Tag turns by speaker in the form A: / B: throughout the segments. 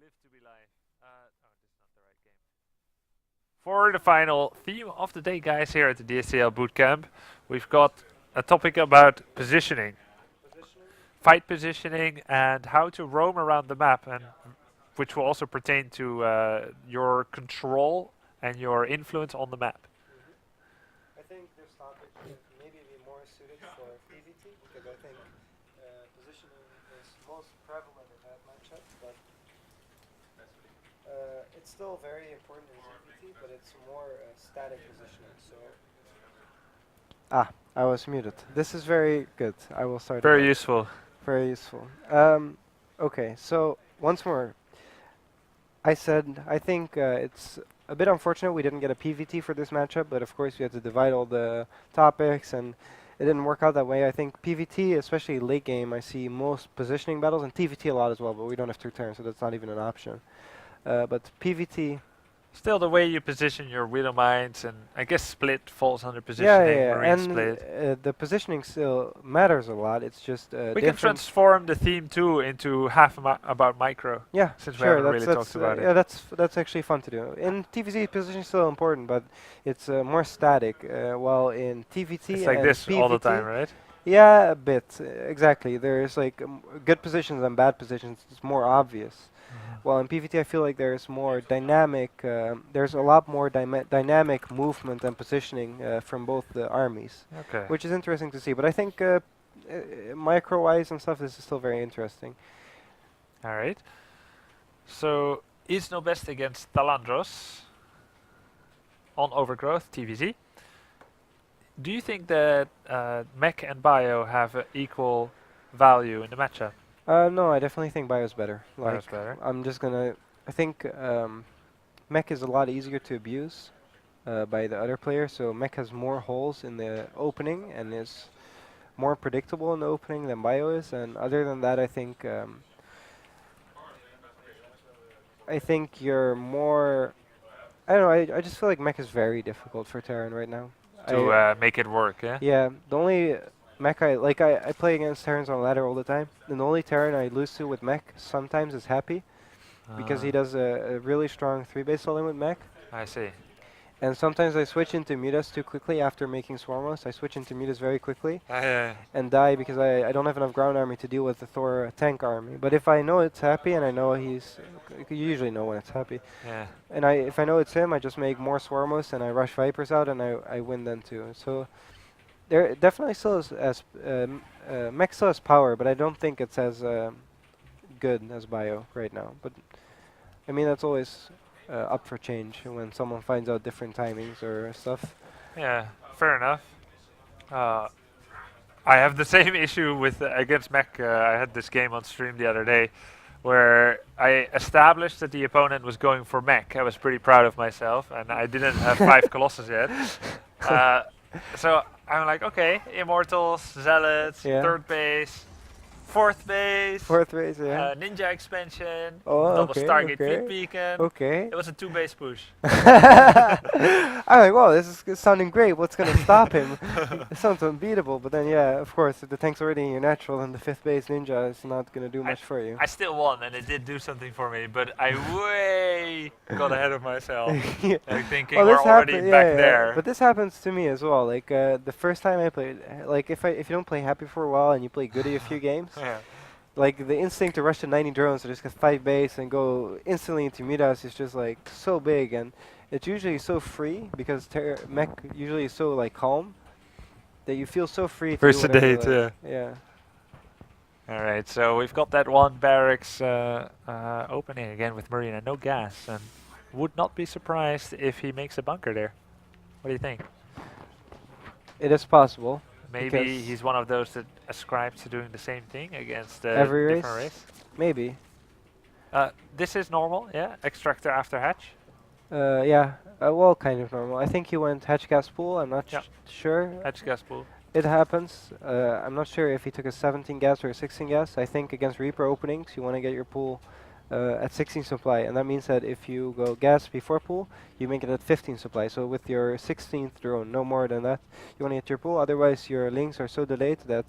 A: Live to be live. Oh, this is not the right game. For the final theme of the day, guys, here at the DSCL Bootcamp, we've got a topic about positioning, fight positioning, and how to roam around the map, and which will also pertain to your control and your influence on the map.
B: I think this topic should maybe be more suited for PvT because I think positioning is most prevalent in that matchup, but it's still very important in PvT, but it's more static positioning. So I was muted. This is very good. I will start
A: Very
B: again.
A: useful.
B: Very useful. Okay, so once more, I said I think it's a bit unfortunate we didn't get a PvT for this matchup, but of course we had to divide all the topics and it didn't work out that way. I think PvT, especially late game, I see most positioning battles, and TvT a lot as well, but we don't have 2 turns, so that's not even an option. But PvT,
A: Still, the way you position your Widow Mines, and I guess split falls under
B: yeah,
A: positioning,
B: yeah,
A: Marine
B: and
A: split.
B: the positioning still matters a lot. It's just
A: We can
B: different.
A: transform the theme too into about micro,
B: Yeah,
A: since we
B: sure.
A: haven't really talked about
B: Yeah,
A: it.
B: that's actually fun to do. In TvT, positioning is still important, but it's more static. While in TvT
A: It's like
B: and
A: this
B: PvT,
A: all the time, right?
B: yeah, a bit. Exactly. There's like good positions and bad positions. It's more obvious. Well, in PvT, I feel like there's more dynamic. There's a lot more dynamic movement and positioning from both the armies,
A: Okay.
B: which is interesting to see. But I think micro-wise and stuff, this is still very interesting.
A: All right. So, is no best against Talandros on Overgrowth TVZ. Do you think that mech and bio have equal value in the matchup?
B: No, I definitely think Bio's better.
A: Bio's
B: Like,
A: better.
B: I'm just gonna. I think Mech is a lot easier to abuse by the other player. So Mech has more holes in the opening and is more predictable in the opening than Bio is. And other than that, I think you're more. I don't know. I just feel like Mech is very difficult for Terran right now.
A: To
B: I
A: make it work, yeah?
B: Yeah, the only mech I play against Terrans on ladder all the time, and the only Terran I lose to with mech sometimes is Happy, because he does a really strong 3-base solo with mech.
A: I see.
B: And sometimes I switch into Mutas too quickly after making Swarmos. I switch into Mutas very quickly and die because I don't have enough ground army to deal with the Thor tank army. But if I know it's Happy and I know you usually know when it's Happy.
A: Yeah.
B: And if I know it's him, I just make more Swarmos and I rush Vipers out and I win then too. So there definitely still is mech still has power, but I don't think it's as good as bio right now. But I mean that's always up for change when someone finds out different timings or stuff.
A: Yeah, fair enough. I have the same issue with against mech. I had this game on stream the other day where I established that the opponent was going for mech. I was pretty proud of myself, and I didn't have 5 Colossus yet. So I'm like, okay, Immortals, Zealots,
B: Yeah.
A: 3rd base, 4th base,
B: Fourth race, yeah.
A: Ninja expansion,
B: Oh,
A: double
B: okay,
A: Stargate
B: okay.
A: Fleet Beacon.
B: Okay.
A: It was a 2-base push.
B: I'm like, wow, this is sounding great. What's going to stop him? It sounds unbeatable. But then, yeah, of course, if the tank's already in your natural and the 5th base ninja is not going to do much for you.
A: I still won, and it did do something for me, but I way got ahead of myself.
B: Yeah.
A: Like thinking
B: Well,
A: we're
B: this
A: already
B: happen-
A: back
B: yeah, yeah,
A: there.
B: But this happens to me as well. Like the first time I played, like if you don't play Happy for a while and you play Goody a few games,
A: Yeah.
B: like the instinct to rush to 90 drones or just get 5 base and go instantly into Midas is just like so big, and it's usually so free because mech usually is so like calm that you feel so free to
A: Very
B: do whatever you
A: sedate,
B: like. Yeah.
A: All right, so we've got that one barracks opening again with Marina, no gas, and would not be surprised if he makes a bunker there. What do you think?
B: It is possible.
A: Maybe
B: Because
A: he's one of those that ascribes to doing the same thing against
B: every
A: different race.
B: Maybe.
A: This is normal, yeah. Extractor after hatch.
B: Yeah. Well, kind of normal. I think he went hatch gas pool. I'm not
A: Yeah.
B: sure.
A: Hatch gas pool.
B: It happens. I'm not sure if he took a 17 gas or a 16 gas. I think against Reaper openings, you want to get your pool at 16 supply, and that means that if you go gas before pool, you make it at 15 supply. So with your 16th drone, no more than that, you want to get your pool. Otherwise, your links are so delayed that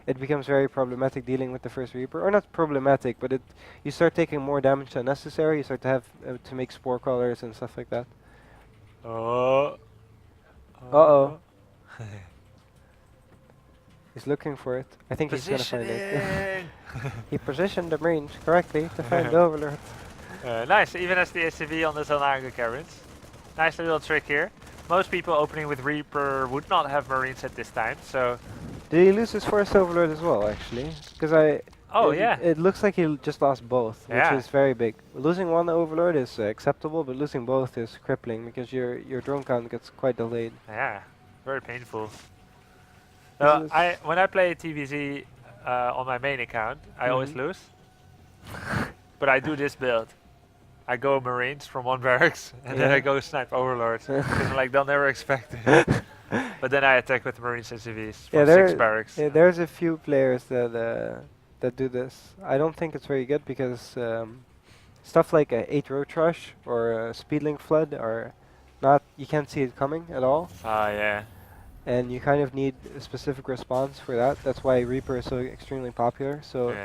B: it becomes very problematic dealing with the first Reaper. Or not problematic, but you start taking more damage than necessary. You start to have to make spore crawlers and stuff like that.
A: Oh.
B: Uh-oh. He's looking for it. I think he's gonna find it.
A: Positioning!
B: He positioned the Marines correctly to find the Overlord.
A: Nice, even as the SCV on the Zanaga carriage. Nice little trick here. Most people opening with Reaper would not have Marines at this time, so...
B: Did he lose his first Overlord as well, actually? Because
A: Oh,
B: it,
A: yeah.
B: it looks like he just lost both,
A: Yeah.
B: which is very big. Losing one Overlord is acceptable, but losing both is crippling because your drone count gets quite delayed.
A: Yeah, very painful.
B: This
A: When I play TVZ on my main account, I always lose. But I do this build. I go Marines from one barracks, and then I go snipe Overlords. Because like, they'll never expect it. But then I attack with Marines and CVs from 6 barracks.
B: Yeah, there's a few players that do this. I don't think it's very good because stuff like a 8 roach rush or a speedlink flood are not, you can't see it coming at all.
A: Yeah.
B: And you kind of need a specific response for that. That's why Reaper is so extremely popular. So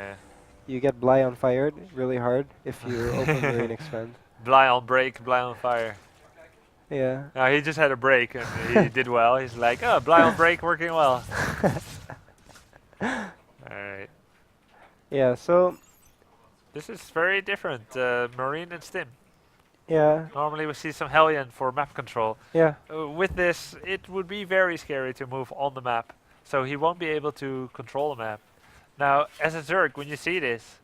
B: you get Bly on fired really hard if you open Marine Expand.
A: Bly on break, Bly on fire.
B: Yeah.
A: No, he just had a break and he did well. He's like, oh, Bly on break working well. Alright.
B: Yeah, so...
A: This is very different, Marine and Stim.
B: Yeah.
A: Normally we see some Hellion for map control.
B: Yeah.
A: With this, it would be very scary to move on the map. So he won't be able to control the map. Now, as a Zerg, when you see this,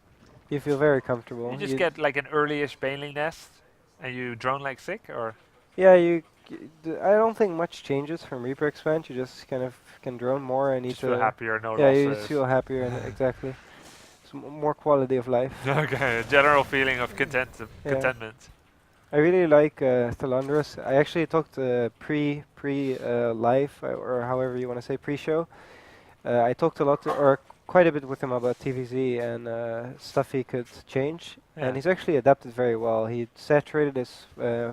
B: you feel very comfortable.
A: You just get like an early-ish Baneling nest, and you drone like sick, or?
B: Yeah, I don't think much changes from Reaper Expand. You just kind of can drone more and
A: just feel happier, no
B: yeah,
A: losses.
B: you just feel happier and exactly. It's more quality of life.
A: Okay, a general feeling of contentment.
B: I really like Thalandros. I actually talked live or however you want to say pre-show. I talked a lot or quite a bit with him about TVZ and stuff he could change, and he's actually adapted very well. He saturated his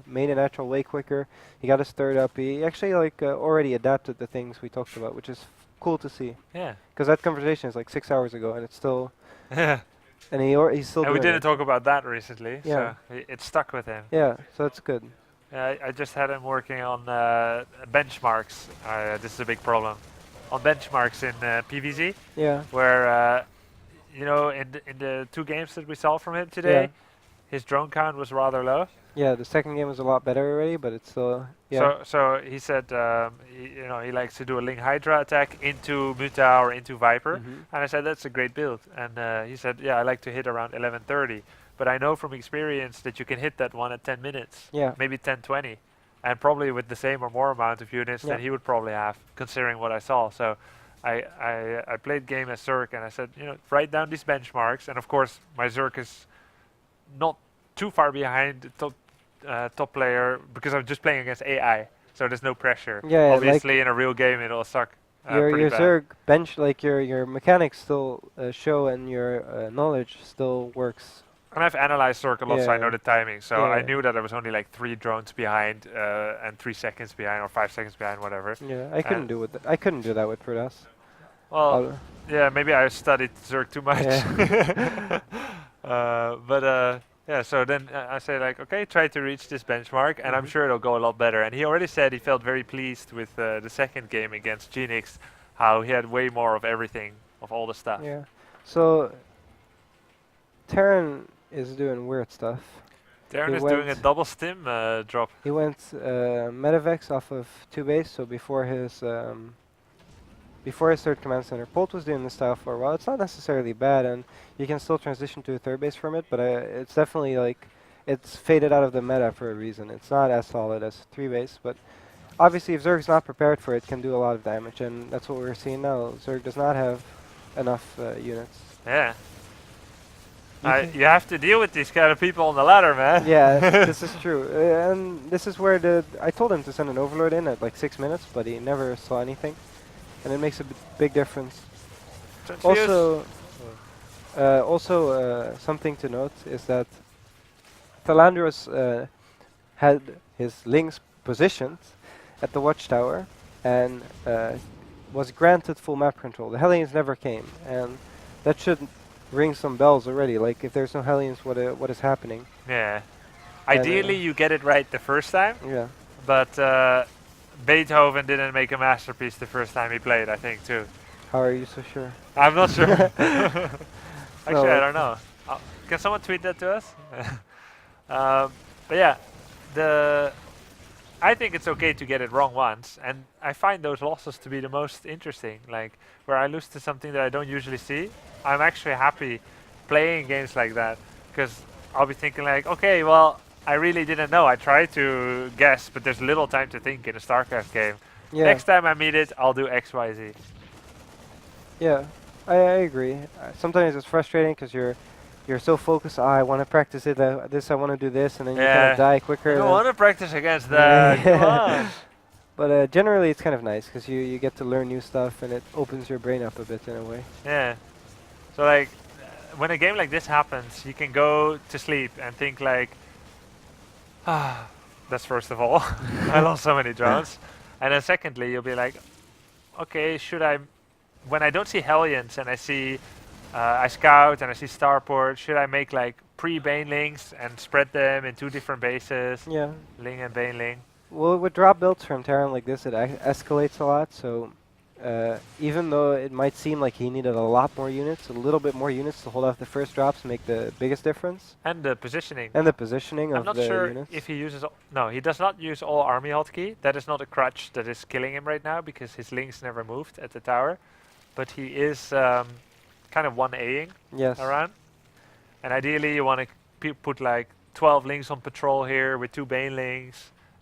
B: made a natural way quicker. He got his third up. He actually already adapted the things we talked about, which is cool to see.
A: Yeah.
B: Because that conversation is like 6 hours ago, and it's still.
A: Yeah.
B: And he's still.
A: And we
B: doing
A: didn't talk about that recently,
B: yeah.
A: so it stuck with him.
B: Yeah, so that's good.
A: I just had him working on benchmarks. This is a big problem. On benchmarks in PVZ.
B: Yeah.
A: Where, you know, in the 2 games that we saw from him today, his drone count was rather low.
B: Yeah, the second game was a lot better already, but it's still. Yeah.
A: So he said, he likes to do a Ling Hydra attack into Muta or into Viper, and I said that's a great build, and he said, yeah, I like to hit around 11:30, but I know from experience that you can hit that one at 10 minutes, maybe 10:20, and probably with the same or more amount of units than he would probably have, considering what I saw. So I played game as Zerg, and I said, write down these benchmarks, and of course my Zerg is not too far behind the top player because I'm just playing against AI, so there's no pressure.
B: Yeah,
A: obviously
B: like
A: in a real game it'll suck.
B: Your Zerg bench, like your mechanics still show, and your knowledge still works.
A: And I've analyzed Zerg a lot, so I know the timing. So I
B: Yeah.
A: knew that I was only like 3 drones behind and 3 seconds behind or 5 seconds behind, whatever.
B: Yeah, I couldn't do I couldn't do that with Protoss.
A: Well, yeah, maybe I studied Zerg too much.
B: Yeah.
A: Yeah, so then I say like, okay, try to reach this benchmark, and I'm sure it'll go a lot better. And he already said he felt very pleased with the second game against Genix, how he had way more of everything, of all the stuff.
B: Yeah. So Terran is doing weird stuff.
A: Terran is doing a double stim drop.
B: He went Medivacs off of 2 base, so before his third command center. Polt was doing this style for a while. It's not necessarily bad, and you can still transition to a third base from it, but it's definitely like, it's faded out of the meta for a reason. It's not as solid as 3 base, but obviously if Zerg's not prepared for it, it can do a lot of damage, and that's what we're seeing now. Zerg does not have enough units.
A: Yeah. You have to deal with these kind of people on the ladder, man.
B: Yeah, this is true. And this is where I told him to send an Overlord in at like 6 minutes, but he never saw anything. And it makes a big difference. Also, something to note is that Thalandros had his Lings positioned at the watchtower, and was granted full map control. The Hellions never came, and that should ring some bells already. Like, if there's no Hellions, what is happening?
A: Yeah.
B: And,
A: Ideally, you get it right the first time,
B: yeah.
A: but Beethoven didn't make a masterpiece the first time he played, I think, too.
B: How are you so sure?
A: I'm not sure.
B: No,
A: Actually, I don't know. Can someone tweet that to us? But yeah, I think it's okay to get it wrong once, and I find those losses to be the most interesting. Like, where I lose to something that I don't usually see, I'm actually happy playing games like that, because I'll be thinking like, okay, well, I really didn't know. I tried to guess, but there's little time to think in a StarCraft game.
B: Yeah.
A: Next time I meet it, I'll do X, Y, Z.
B: Yeah, I agree. Sometimes it's frustrating because you're so focused. I want to practice it. This I want to do this, and then you kind
A: Yeah.
B: of die quicker.
A: I don't
B: than-
A: want to practice against that. Come on.
B: But generally, it's kind of nice because you get to learn new stuff, and it opens your brain up a bit in a way.
A: Yeah. So like, when a game like this happens, you can go to sleep and think like, ah, that's first of all. I lost so many drones. And then secondly, you'll be like, okay, should I, when I don't see Hellions and I see, I scout and I see Starport, should I make like pre-Banelings and spread them in 2 different bases,
B: Yeah.
A: Ling and Baneling?
B: Well, with drop builds from Terran like this, it escalates a lot. So even though it might seem like he needed a lot more units, a little bit more units to hold off the first drops make the biggest difference.
A: And the positioning.
B: And the positioning
A: I'm
B: of
A: not
B: the
A: sure
B: units.
A: if he uses. No, he does not use all army hotkey. That is not a crutch that is killing him right now because his links never moved at the tower. But he is kind of 1Aing
B: Yes.
A: around. And ideally, you want to put like 12 links on patrol here with 2 Banelings.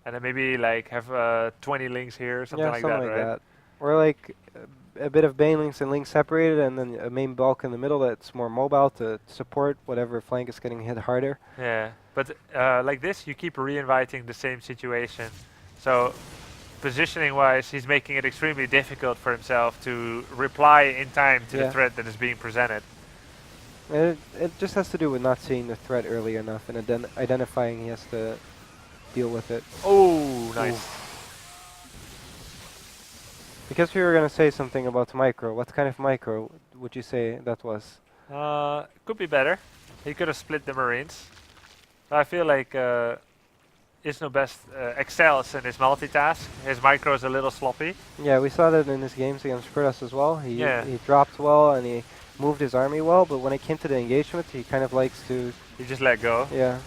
A: And then maybe like have 20 links here, something
B: Yeah,
A: like
B: something
A: that,
B: like
A: right?
B: that. Or like a bit of Banelings and links separated, and then a main bulk in the middle that's more mobile to support whatever flank is getting hit harder.
A: Yeah, but like this, you keep re-inviting the same situation. So positioning-wise, he's making it extremely difficult for himself to reply in time to the
B: Yeah.
A: threat that is being presented.
B: It just has to do with not seeing the threat early enough and identifying he has to deal with it.
A: Oh, nice.
B: Because we were going to say something about micro, what kind of micro would you say that was?
A: Could be better. He could have split the Marines. I feel like Isno Best excels in his multitask. His micro is a little sloppy.
B: Yeah, we saw that in his games against Protoss as well. He dropped well and he moved his army well, but when it came to the engagement, he kind of likes to...
A: He just let go.
B: Yeah.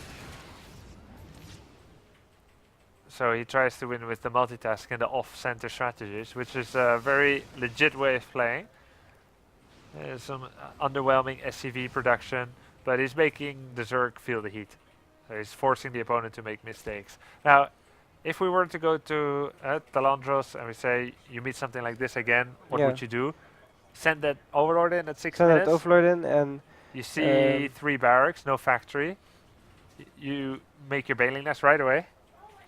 A: So he tries to win with the multitask and the off-center strategies, which is a very legit way of playing. Some underwhelming SCV production, but he's making the Zerg feel the heat. So he's forcing the opponent to make mistakes. Now, if we were to go to Talandros and we say, you meet something like this again, what would you do? Send that Overlord in at 6
B: Send
A: minutes?
B: that Overlord in and...
A: You see 3 barracks, no factory. You make your Baneling nest right away.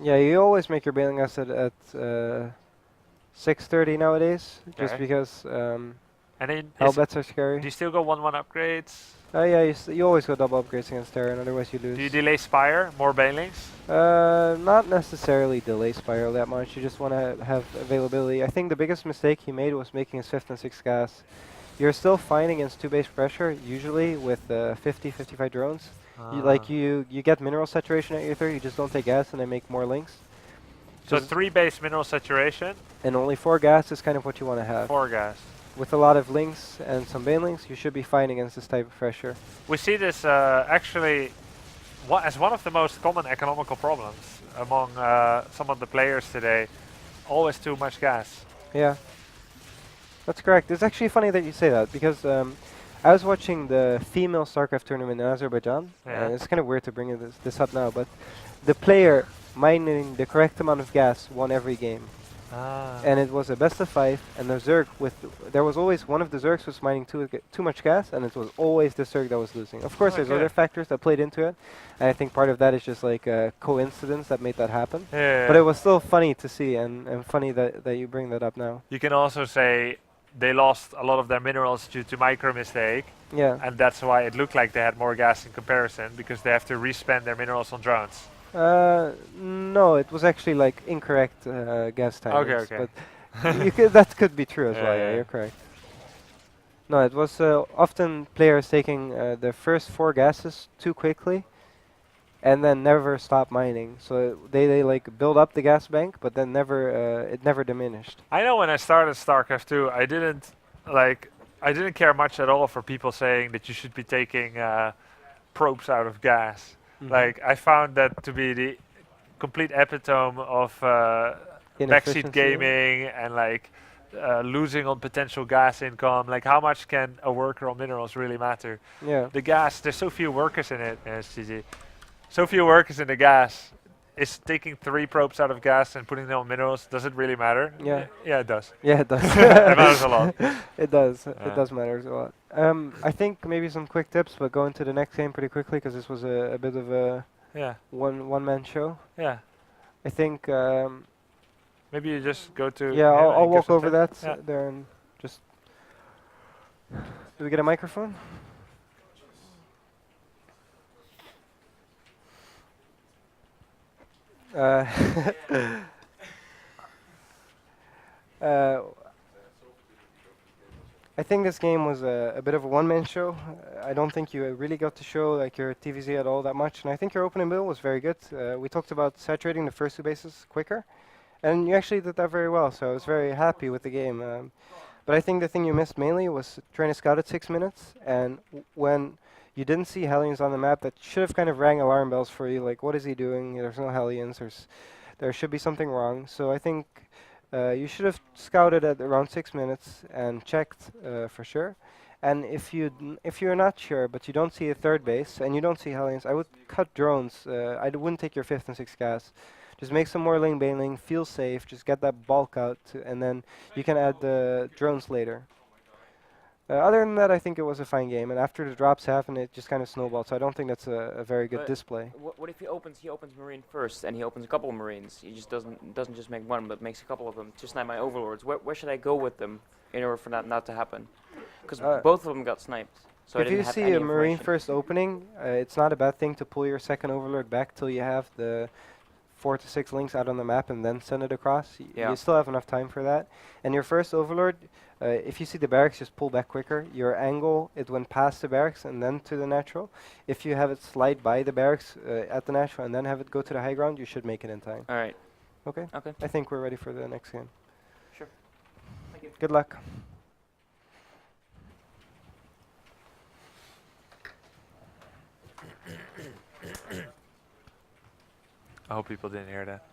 B: Yeah, you always make your Baneling nest at 6:30 nowadays, just because
A: and then
B: Hellbats are scary.
A: do you still go 1-1 upgrades?
B: Oh yeah, you always go double upgrades against Terran, otherwise you lose.
A: Do you delay Spire, more Banelings?
B: Not necessarily delay Spiral that much, you just want to have availability. I think the biggest mistake he made was making his 5th and 6th gas. You're still fine against 2 base pressure, usually with 50-55 drones. You get mineral saturation at your 3rd, you just don't take gas and then make more links.
A: So 3 base mineral saturation?
B: And only 4 gas is kind of what you want to have.
A: 4 gas.
B: With a lot of links and some Banelings, you should be fine against this type of pressure.
A: We see this actually as one of the most common economical problems among some of the players today. Always too much gas.
B: Yeah, that's correct. It's actually funny that you say that, because I was watching the female StarCraft tournament in Azerbaijan, and it's kind of weird to bring this up now, but the player mining the correct amount of gas won every game. And it was a best of 5, and the Zerg there was always one of the Zergs was mining too much gas, and it was always the Zerg that was losing. Of course, there's other factors that played into it, and I think part of that is just like a coincidence that made that happen. But it was still funny to see, and funny that you bring that up now.
A: You can also say they lost a lot of their minerals due to micro mistake.
B: Yeah.
A: And that's why it looked like they had more gas in comparison, because they have to respend their minerals on drones.
B: No, it was actually like incorrect gas timings.
A: Okay.
B: But That could be true as well. Yeah,
A: Yeah.
B: you're correct. No, it was often players taking the first 4 gases too quickly and then never stop mining. So they like build up the gas bank, but then never it never diminished.
A: I know when I started StarCraft 2, like I didn't care much at all for people saying that you should be taking probes out of gas. Like I found that to be the complete epitome of backseat
B: Inefficiency.
A: gaming and like losing on potential gas income. Like how much can a worker on minerals really matter?
B: Yeah.
A: The gas, there's so few workers in it, SGG. So few workers in the gas. Is taking 3 probes out of gas and putting them on minerals, does it really matter?
B: Yeah.
A: Yeah, it does.
B: Yeah, it does.
A: It matters a lot.
B: It does. It
A: Yeah.
B: does matter a lot. I think maybe some quick tips, but go into the next game pretty quickly because this was a bit of a
A: Yeah,
B: one man show.
A: yeah.
B: I think.
A: Maybe you just go to.
B: Yeah,
A: him
B: I'll
A: and give
B: walk
A: some
B: over that
A: tips. Yeah.
B: there and just. Do we get a microphone? Uh, uh, I think this game was a bit of a one-man show. I don't think you really got to show like your TVZ at all that much, and I think your opening build was very good. We talked about saturating the first 2 bases quicker, and you actually did that very well. So I was very happy with the game. But I think the thing you missed mainly was trying to scout at 6 minutes, and when you didn't see Hellions on the map, that should have kind of rang alarm bells for you. Like, what is he doing? There's no Hellions. There should be something wrong. So I think you should have scouted at around 6 minutes and checked for sure. And if you're not sure, but you don't see a third base and you don't see Hellions, I would cut drones. Wouldn't take your 5th and 6th gas. Just make some more lane bailing, feel safe, just get that bulk out, and then you can add the drones later. Other than that, I think it was a fine game, and after the drops happened, it just kind of snowballed, so I don't think that's a very good
C: But
B: display.
C: what if he opens Marine first, and he opens a couple of Marines? He just doesn't just make one, but makes a couple of them. Just like my Overlords. Where should I go with them in order for that not to happen? Because both of them got sniped. So I
B: If
C: didn't
B: you
C: have
B: see
C: any
B: a Marine
C: information.
B: first opening, it's not a bad thing to pull your second Overlord back till you have the 4 to 6 links out on the map and then send it across.
C: Yeah.
B: You still have enough time for that. And your first Overlord, if you see the barracks, just pull back quicker. Your angle, it went past the barracks and then to the natural. If you have it slide by the barracks at the natural and then have it go to the high ground, you should make it in time.
C: All right.
B: Okay?
C: Okay.
B: I think we're ready for the next game.
C: Sure. Thank you.
B: Good luck.
A: I hope people didn't hear that.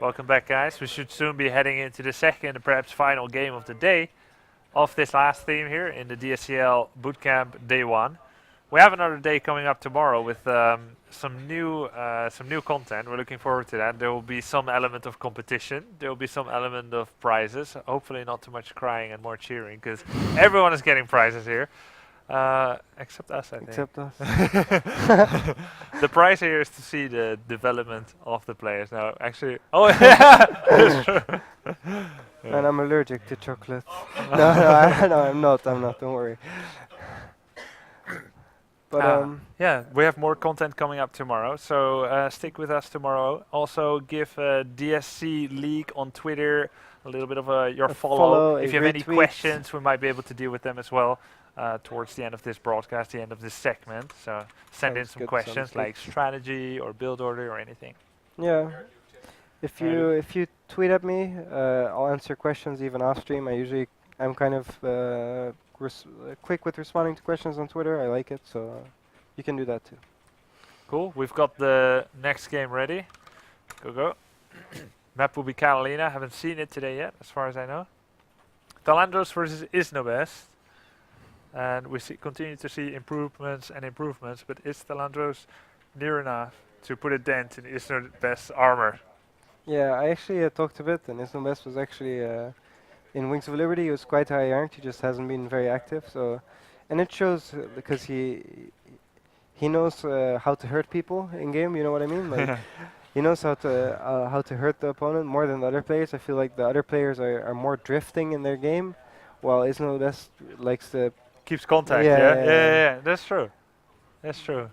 A: Welcome back, guys. We should soon be heading into the second, perhaps final game of the day of this last theme here in the DSCL Bootcamp Day 1. We have another day coming up tomorrow with some new content. We're looking forward to that. There will be some element of competition. There will be some element of prizes. Hopefully not too much crying and more cheering, because everyone is getting prizes here. Except us, I think.
B: Except us.
A: The prize here is to see the development of the players. Now, actually, oh yeah, that's true.
B: And I'm allergic to chocolate. No, I'm not. Don't worry. But
A: Yeah, we have more content coming up tomorrow, so stick with us tomorrow. Also, give DSC League on Twitter a little bit of your follow. If you have any
B: retweet.
A: questions, we might be able to deal with them as well towards the end of this broadcast, the end of this segment. So send in
B: Sounds
A: some
B: good,
A: questions
B: sounds good.
A: like strategy or build order or anything.
B: yeah, if you tweet at me, I'll answer questions even off stream. I'm kind of quick with responding to questions on Twitter. I like it, so you can do that too.
A: Cool. We've got the next game ready. Go. Map will be Catalina. Haven't seen it today yet, as far as I know. Talandros versus Isnobest. And we continue to see improvements, but is Talandros near enough to put a dent in Isnobest's armor?
B: Yeah, I actually talked a bit, and Isnobest was actually in Wings of Liberty. He was quite high ranked. He just hasn't been very active. So, and it shows because he knows how to hurt people in game. You know what I mean? Like he knows how to hurt the opponent more than the other players. I feel like the other players are more drifting in their game, while Isnobest likes to.
A: Keeps contact,
B: Yeah,
A: yeah?
B: yeah,
A: Yeah,
B: yeah.
A: that's true. That's true.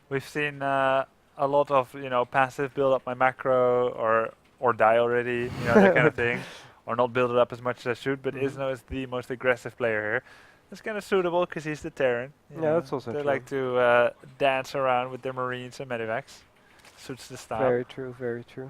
A: We've seen a a lot of passive build up my macro or die already, that kind of thing, or not build it up as much as I should. But Isno is the most aggressive player here. It's kind of suitable because he's the Terran.
B: Yeah, that's also
A: they
B: true.
A: like to dance around with their Marines and Medivacs. Suits the style.
B: Very true, very true.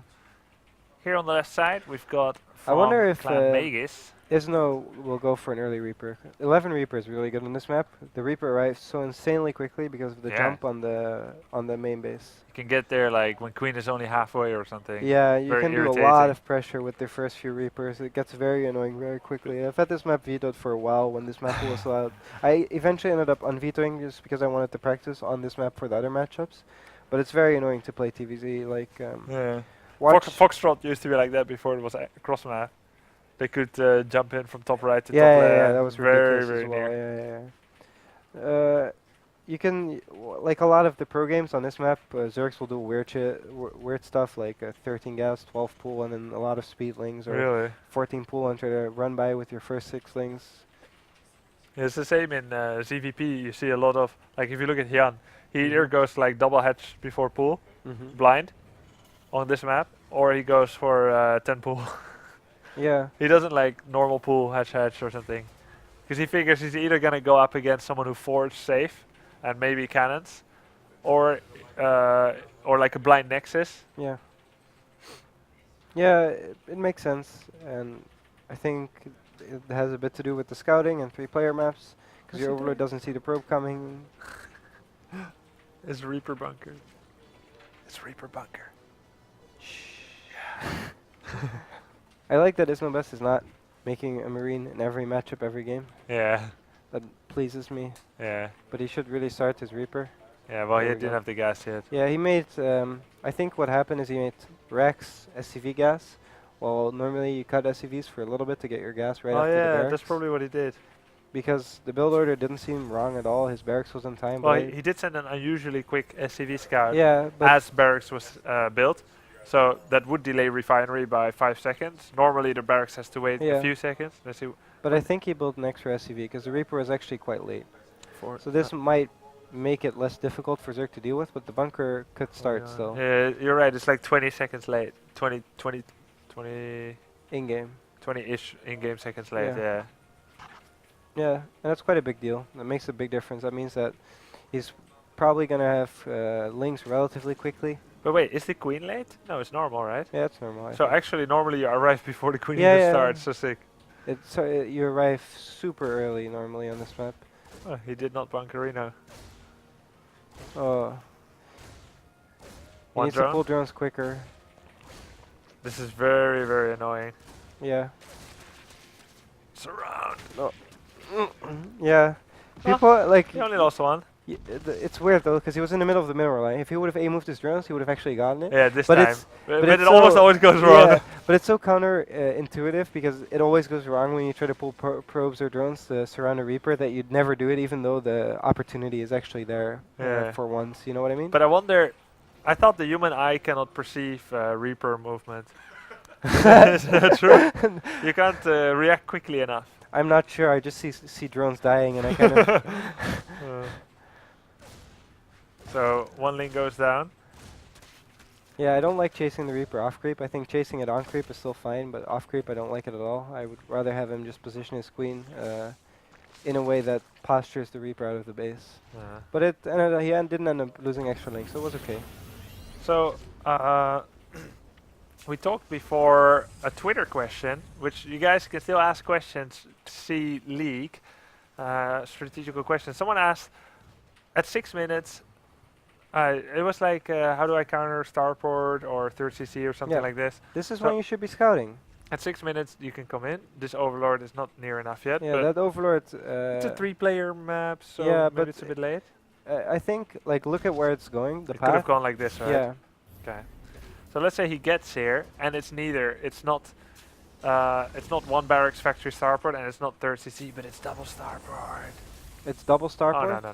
A: Here on the left side, we've got
B: I wonder if
A: Clan Magus.
B: Isno will go for an early Reaper. 11 Reaper is really good on this map. The Reaper arrives so insanely quickly because of the jump on the main base.
A: You can get there like when Queen is only halfway or something.
B: Yeah, you
A: Very
B: can do a
A: irritating.
B: lot of pressure with the first few Reapers. It gets very annoying very quickly. I've had this map vetoed for a while when this map was allowed. I eventually ended up unvetoing just because I wanted to practice on this map for the other matchups. But it's very annoying to play TVZ. Like,
A: Yeah.
B: watch.
A: Foxtrot used to be like that before it was cross map. They could jump in from top right to top
B: Yeah,
A: left.
B: yeah, that was
A: very,
B: ridiculous
A: very
B: as well.
A: near.
B: Yeah. You can like a lot of the pro games on this map. Zergs will do weird stuff like 13 gas, 12 pool, and then a lot of speedlings or
A: Really?
B: 14 pool and try to run by with your first 6 lings.
A: Yeah, it's the same in ZVP. You see a lot of, like if you look at Hyun, he either goes like double hatch before pool, blind, on this map, or he goes for 10 pool.
B: Yeah.
A: He doesn't like normal pool hatch or something, because he figures he's either gonna go up against someone who forged safe and maybe cannons, or like a blind nexus.
B: Yeah. Yeah, it makes sense, and I think it has a bit to do with the scouting and 3-player maps, because your overlord doesn't see the probe coming.
A: It's Reaper bunker. It's Reaper bunker.
B: I like that Isno Best is not making a Marine in every matchup, every game.
A: Yeah.
B: That pleases me.
A: Yeah.
B: But he should really start his Reaper.
A: Yeah. Well, he
B: There we
A: didn't
B: go.
A: have the gas yet.
B: Yeah, he made. I think what happened is he made Rex SCV gas. Well, normally you cut SCVs for a little bit to get your gas right
A: Oh
B: after the
A: yeah,
B: barracks.
A: that's probably what he did.
B: Because the build order didn't seem wrong at all. His barracks was on time.
A: Well,
B: but
A: he did send an unusually quick SCV scout
B: yeah, but
A: as barracks was built, so that would delay refinery by 5 seconds. Normally the barracks has to wait
B: Yeah.
A: a few seconds. Let's see.
B: but I think he built an extra SCV because the Reaper was actually quite late.
A: For
B: So this might make it less difficult for Zerg to deal with, but the bunker could start still
A: Yeah, you're right. It's like 20 seconds late. 20
B: in game.
A: 20-ish in-game seconds late.
B: Yeah.
A: Yeah.
B: Yeah, and that's quite a big deal. That makes a big difference. That means that he's probably gonna have links relatively quickly.
A: But wait, is the queen late? No, it's normal, right?
B: Yeah, that's normal. I
A: So
B: think.
A: actually, normally you arrive before the queen
B: Yeah,
A: even
B: yeah.
A: starts. So sick.
B: You arrive super early normally on this map.
A: Oh, he did not bunkerino.
B: Oh. He
A: One
B: needs to
A: drone.
B: pull drones quicker.
A: This is very, very annoying.
B: Yeah.
A: Surround.
B: Yeah. People like.
A: He only lost one.
B: It's weird though, because he was in the middle of the mineral line. If he would have A-moved his drones, he would have actually gotten it.
A: Yeah, this
B: But
A: time.
B: it's-
A: But,
B: but
A: it
B: it's
A: almost
B: so-
A: always goes wrong.
B: Yeah, but it's so counter-intuitive because it always goes wrong when you try to pull probes or drones to surround a Reaper that you'd never do it, even though the opportunity is actually there
A: Yeah.
B: for once. You know what I mean?
A: But I wonder. I thought the human eye cannot perceive Reaper movement. Is that true? You can't react quickly enough.
B: I'm not sure. I just see drones dying, and I kind of.
A: So one link goes down.
B: Yeah, I don't like chasing the Reaper off creep. I think chasing it on creep is still fine, but off creep I don't like it at all. I would rather have him just position his queen in a way that postures the Reaper out of the base. But he didn't end up losing extra links, so it was okay.
A: So we talked before a Twitter question, which you guys can still ask questions. See league strategical questions. Someone asked at 6 minutes. It was like, how do I counter Starport or 3rd CC or something
B: Yeah.
A: like this?
B: This is
A: So-
B: when you should be scouting.
A: At 6 minutes, you can come in. This Overlord is not near enough yet.
B: Yeah,
A: but
B: that Overlord.
A: it's a 3-player map, so
B: yeah,
A: maybe
B: but
A: it's a bit late.
B: I think like look at where it's going. The
A: It could have
B: path.
A: gone like this, right?
B: Yeah.
A: Okay. So let's say he gets here, and it's neither. It's not one barracks factory starport, and it's not 3rd CC, but it's double starport.
B: It's double starport.
A: Oh no.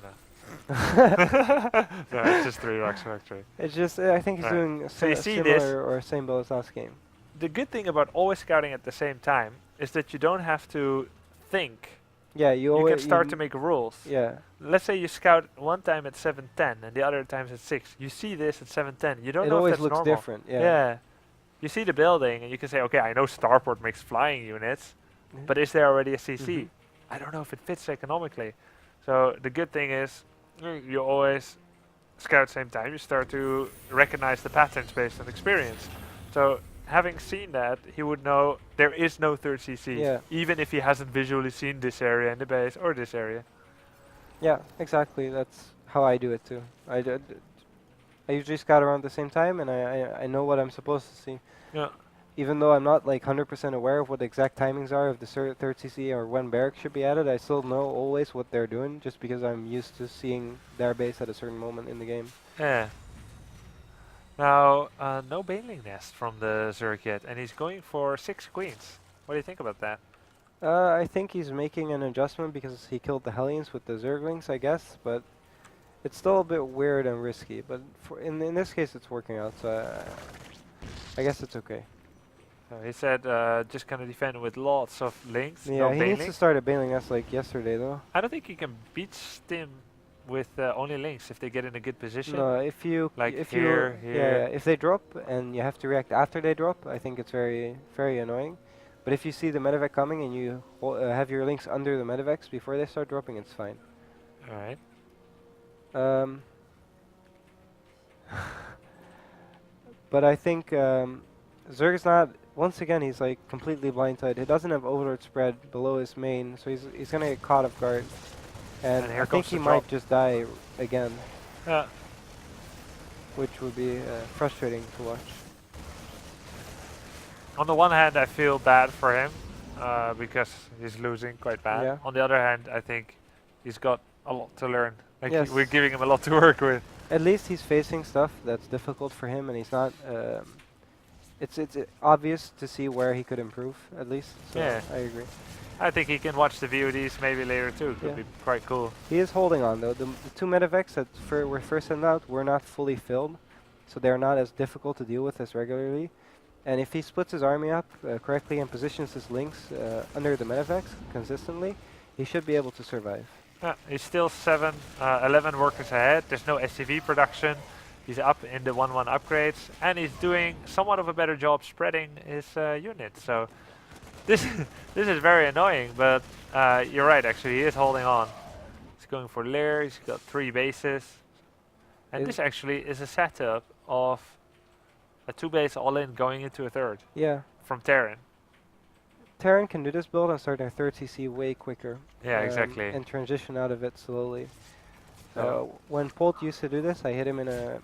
A: No, it's just 3 rocks factory.
B: It's just I think he's
A: Right.
B: doing a
A: So you see
B: similar
A: this?
B: or same build as last game.
A: The good thing about always scouting at the same time is that you don't have to think
B: Yeah,
A: You can start to make rules.
B: Yeah.
A: Let's say you scout one time at 7:10 and the other times at 6. You see this at 7:10. You don't
B: It
A: know if
B: always
A: that's
B: looks
A: normal.
B: different. Yeah.
A: Yeah. You see the building and you can say, okay, I know Starport makes flying units,
B: Mhm.
A: but is there already a CC?
B: Mhm.
A: I don't know if it fits economically. So the good thing is you always scout same time. You start to recognize the patterns based on experience. So having seen that, he would know there is no third CC,
B: Yeah.
A: even if he hasn't visually seen this area in the base or this area.
B: Yeah, exactly. That's how I do it too. I usually scout around the same time, and I know what I'm supposed to see.
A: Yeah.
B: Even though I'm not like 100% aware of what the exact timings are of the third CC or when barracks should be added, I still know always what they're doing, just because I'm used to seeing their base at a certain moment in the game.
A: Yeah. Now, no Baneling nest from the Zerg yet, and he's going for 6 queens. What do you think about that?
B: I think he's making an adjustment because he killed the Hellions with the Zerglings, I guess, but it's still a bit weird and risky. But in this case, it's working out, so I guess it's okay.
A: He said just gonna defend with lots of links,
B: Yeah,
A: no
B: he needs to
A: Baneling.
B: start a Baneling nest like yesterday, though.
A: I don't think he can beat Stim with only links if they get in a good position.
B: No, if you
A: Like
B: if
A: here,
B: you
A: here.
B: yeah, if they drop and you have to react after they drop, I think it's very annoying. But if you see the medevac coming and you have your links under the medevacs before they start dropping, it's fine.
A: Alright.
B: But I think Zerg is not. Once again, he's like completely blindsided. He doesn't have overlord spread below his main, so he's gonna get caught off guard. And
A: And
B: I
A: here
B: think
A: comes
B: he
A: the
B: might
A: drop.
B: just die again,
A: Yeah.
B: which would be frustrating to watch.
A: On the one hand, I feel bad for him because he's losing quite bad.
B: Yeah.
A: On the other hand, I think he's got a lot to learn. Like
B: Yes.
A: we're giving him a lot to work with.
B: At least he's facing stuff that's difficult for him, and he's not. It's obvious to see where he could improve, at least. So
A: Yeah.
B: I agree.
A: I think he can watch the VODs maybe later too. Could
B: Yeah.
A: be quite cool.
B: He is holding on though. The two medevacs that were first sent out were not fully filled, so they're not as difficult to deal with as regularly. And if he splits his army up correctly and positions his links under the medevacs consistently, he should be able to survive.
A: Yeah, he's still 11 workers ahead. There's no SCV production. He's up in the 1-1 upgrades, and he's doing somewhat of a better job spreading his units. So this this is very annoying, but you're right. Actually, he is holding on. He's going for Lair. He's got 3 bases, and
B: Is-
A: this actually is a setup of a 2-base all-in going into a third
B: Yeah,
A: from Terran.
B: Terran can do this build and start their third CC way quicker.
A: Yeah, exactly.
B: And transition out of it slowly.
A: So-
B: When Polt used to do this, I hit him in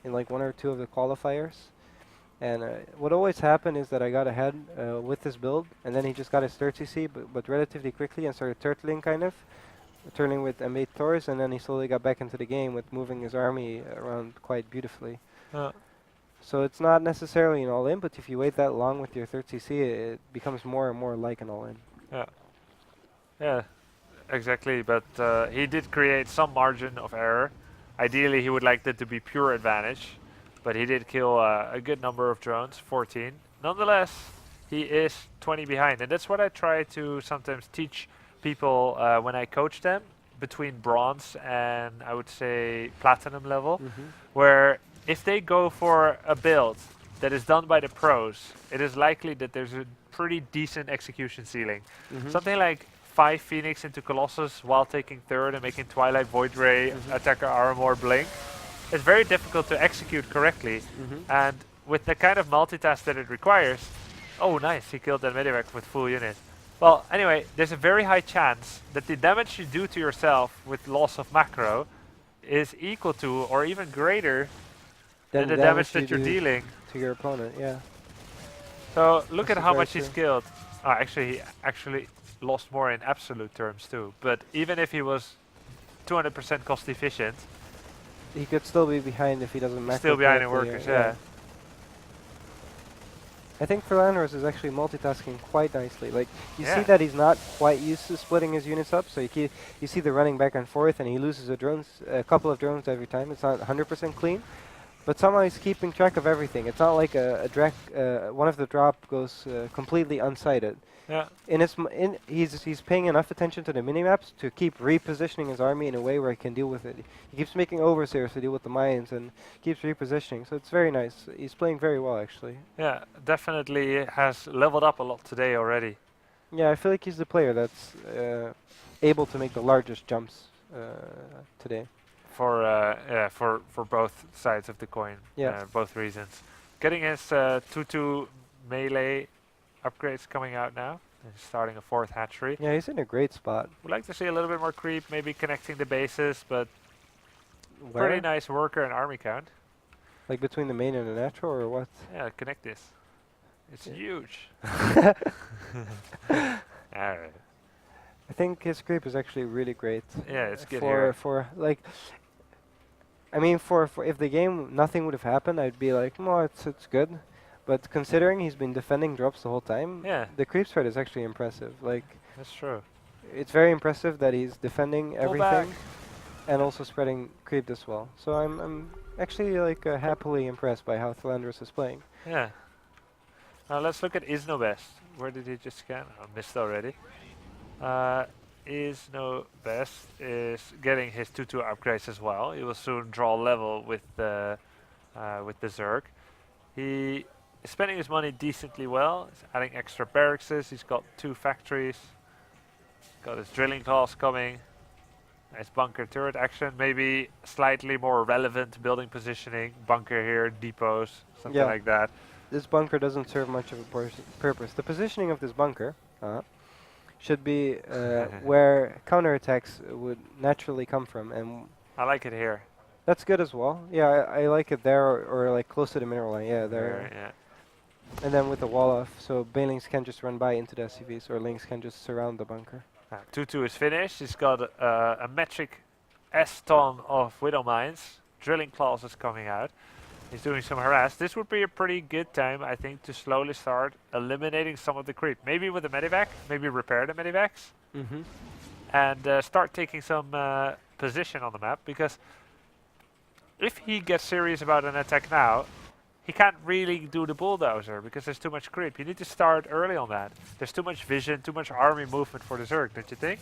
B: like 1 or 2 of the qualifiers. And what always happened is that I got ahead with this build, and then he just got his third CC, but relatively quickly, and started turtling kind of. Turning with M8 Thors, and then he slowly got back into the game with moving his army around quite beautifully. So it's not necessarily an all-in, but if you wait that long with your third CC, it becomes more and more like an all-in.
A: Yeah, exactly. But he did create some margin of error. Ideally, he would like that to be pure advantage, but he did kill a good number of drones, 14. Nonetheless, he is 20 behind, and that's what I try to sometimes teach people when I coach them between bronze and I would say platinum level, where if they go for a build that is done by the pros, it is likely that there's a pretty decent execution ceiling. Something like 5 Phoenix into Colossus while taking third and making Twilight Void Ray, Attacker Armor Blink. It's very difficult to execute correctly, and with the kind of multitask that it requires, oh nice, he killed that medevac with full unit. Well, anyway, there's a very high chance that the damage you do to yourself with loss of macro is equal to or even greater than the damage that you're
B: do
A: dealing.
B: to your opponent. Yeah.
A: So look
B: That's
A: at how
B: very
A: much he's
B: true.
A: killed. Actually, he actually lost more in absolute terms too. But even if he was 200% cost efficient,
B: He could still be behind if he doesn't macro
A: still behind in
B: correctly,
A: workers, yeah.
B: I think Philandros is actually multitasking quite nicely. Like you
A: Yeah.
B: see that he's not quite used to splitting his units up, so you see the running back and forth, and he loses a couple of drones every time. It's not 100% clean, But somehow he's keeping track of everything. It's not like one of the drop goes completely unsighted.
A: Yeah.
B: He's paying enough attention to the minimaps to keep repositioning his army in a way where he can deal with it. He keeps making overseers to deal with the mines and keeps repositioning. So it's very nice. He's playing very well actually.
A: Yeah, definitely has leveled up a lot today already.
B: Yeah, I feel like he's the player that's able to make the largest jumps today.
A: For both sides of the coin.
B: Yeah.
A: Both reasons. Getting his 2-2 melee upgrades coming out now. And starting a 4th hatchery.
B: Yeah, he's in a great spot.
A: Would like to see a little bit more creep, maybe connecting the bases, but
B: Where?
A: pretty nice worker and army count.
B: Like between the main and the natural, or what?
A: Yeah, connect this. It's
B: Yeah.
A: huge. Alright.
B: I think his creep is actually really great.
A: Yeah, it's good
B: for
A: here.
B: for like. I mean, for if the game nothing would have happened, I'd be like, no, it's good. But considering he's been defending drops the whole time,
A: Yeah,
B: the creep spread is actually impressive. Like,
A: that's true.
B: it's very impressive that he's defending
A: Pull back.
B: everything and also spreading creep this well. So I'm actually like happily impressed by how Thlandros is playing.
A: Yeah. Now let's look at Isnobest. Where did he just scan? I missed already. Isnobest is getting his 2-2 upgrades as well. He will soon draw level with the Zerg. He is spending his money decently well. He's adding extra barracks. He's got 2 factories. Got his drilling class coming. Nice bunker turret action. Maybe slightly more relevant building positioning. Bunker here, depots, something
B: Yeah.
A: like that.
B: This bunker doesn't serve much of a purpose. The positioning of this bunker should be where counterattacks would naturally come from, and
A: I like it here.
B: that's good as well. Yeah, I like it there or like close to the mineral line. Yeah, there.
A: Yeah.
B: And then with the wall off, so banelings can just run by into the SCVs, or links can just surround the bunker.
A: 2-2 is finished. He's got a metric S-ton of Widow Mines. Drilling clauses coming out. He's doing some harass. This would be a pretty good time, I think, to slowly start eliminating some of the creep. Maybe with the medivac, maybe repair the medivacs,
B: Mm-hmm.
A: and start taking some position on the map. Because if he gets serious about an attack now, he can't really do the bulldozer because there's too much creep. You need to start early on that. There's too much vision, too much army movement for the Zerg, don't you think?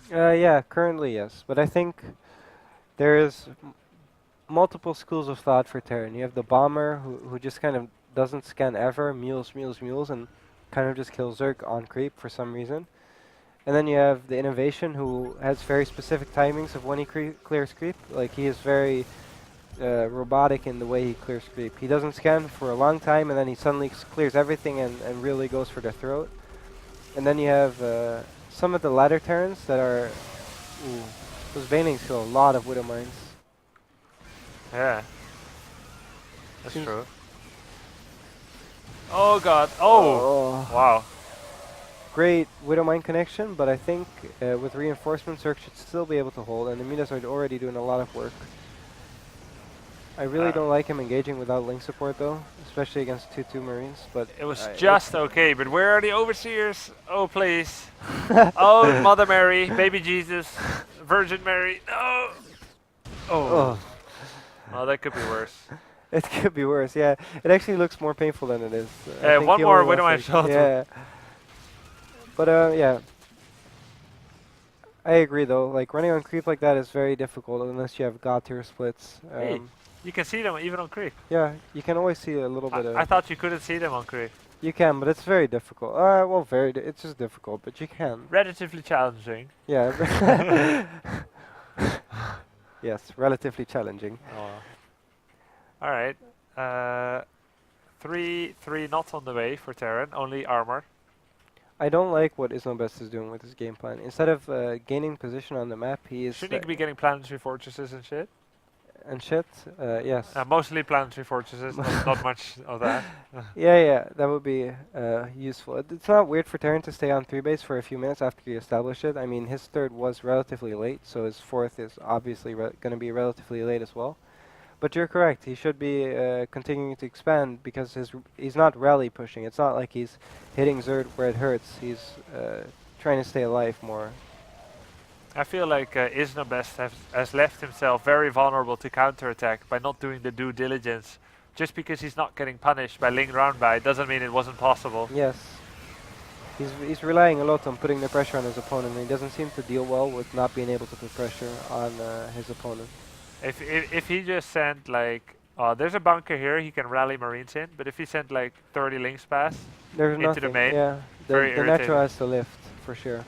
B: Yeah, currently yes, but I think there is multiple schools of thought for Terran. You have the bomber who just kind of doesn't scan ever, mules, and kind of just kills Zerg on creep for some reason. And then you have the innovation who has very specific timings of when he clears creep. Like he is very robotic in the way he clears creep. He doesn't scan for a long time and then he suddenly clears everything and really goes for the throat. And then you have some of the ladder Terrans that are... Ooh, those banelings kill a lot of Widow Mines.
A: Yeah. That's
B: Seems-
A: true. Oh god. Oh! Wow.
B: Great Widow Mine connection, but I think with reinforcements, Zerg should still be able to hold, and the Minas are already doing a lot of work. I really don't like him engaging without link support though, especially against 2-2 Marines, but...
A: It was just okay, but where are the overseers? Oh, please. Oh, Mother Mary, Baby Jesus, Virgin Mary. No! Oh. Oh, that could be worse.
B: It could be worse, yeah. It actually looks more painful than it is. I think
A: One
B: he
A: more
B: only
A: Widow Mine
B: lost,
A: shot.
B: Yeah. But yeah. I agree though, like running on creep like that is very difficult unless you have god tier splits.
A: Hey. You can see them even on creep.
B: Yeah, you can always see a little bit of...
A: I thought you couldn't see them on creep.
B: You can, but it's very difficult. Well, it's just difficult, but you can.
A: Relatively challenging.
B: Yeah. Yes, relatively challenging.
A: Oh. Alright. 3 not on the way for Terran, only armor.
B: I don't like what Isnobest is doing with his game plan. Instead of gaining position on the map, he is...
A: Shouldn't he be getting planetary fortresses and shit?
B: And shit, yes.
A: Mostly planetary fortresses, not much of that.
B: Yeah, that would be useful. It's not weird for Terran to stay on 3 base for a few minutes after you establish it. I mean, his third was relatively late, so his fourth is obviously going to be relatively late as well. But you're correct, he should be continuing to expand because he's not rally pushing. It's not like he's hitting Zerd where it hurts. He's trying to stay alive more.
A: I feel like Isnobest has left himself very vulnerable to counterattack by not doing the due diligence. Just because he's not getting punished by Ling round by doesn't mean it wasn't possible.
B: Yes. He's relying a lot on putting the pressure on his opponent, and he doesn't seem to deal well with not being able to put pressure on his opponent.
A: If he just sent like, there's a bunker here, he can rally Marines in. But if he sent like 30 links pass
B: There's
A: into
B: nothing.
A: the main,
B: Yeah,
A: very
B: the natural
A: irritating.
B: has to lift for sure.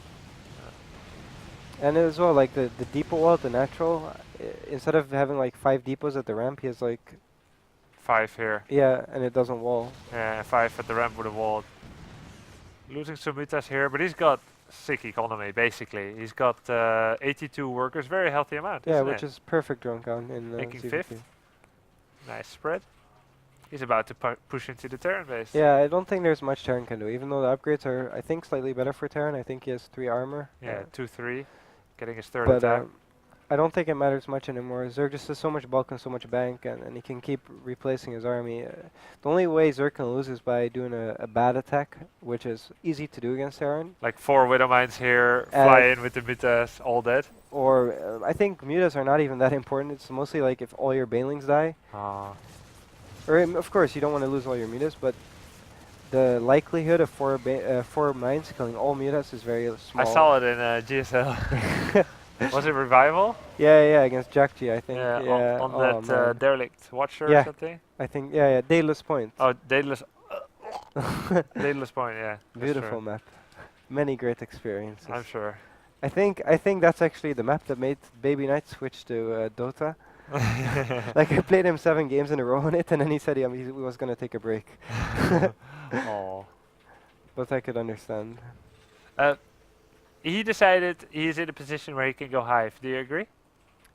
B: And as well, like the depot wall, the natural, instead of having like 5 depots at the ramp, he has like
A: 5 here.
B: yeah, and it doesn't wall.
A: Yeah, 5 at the ramp would have walled. Losing some mutas here, but he's got sick economy basically. He's got 82 workers, very healthy amount.
B: Yeah,
A: isn't
B: which
A: it?
B: is perfect drone count in
A: Making
B: CVP.
A: fifth. Nice spread. He's about to push into the Terran base.
B: Yeah, I don't think there's much Terran can do, even though the upgrades are, I think, slightly better for Terran. I think he has 3 armor.
A: Yeah, 2-3, getting his third
B: But
A: attack.
B: I don't think it matters much anymore. Zerg just has so much bulk and so much bank, and he can keep replacing his army. The only way Zerg can lose is by doing a bad attack, which is easy to do against Terran.
A: Like 4 Widow Mines here, fly in with the mutas, all dead.
B: Or I think mutas are not even that important. It's mostly like if all your banelings die. Or of course you don't want to lose all your mutas, but the likelihood of 4 mines killing all mutas is very small.
A: I saw it in GSL. Was it Revival?
B: Yeah, against Jakji, I think.
A: Yeah,
B: Yeah,
A: on
B: oh,
A: that
B: man.
A: derelict watcher
B: Yeah.
A: or something?
B: I think, yeah, Daedalus Point.
A: Oh, Daedalus. Daedalus Point, yeah. that's
B: Beautiful
A: true.
B: map. Many great experiences.
A: I'm sure.
B: I think that's actually the map that made Baby Knight switch to Dota. Like I played him 7 games in a row on it, and then he said he was gonna take a break.
A: Aw.
B: But I could understand.
A: He decided he's in a position where he can go hive. Do you agree?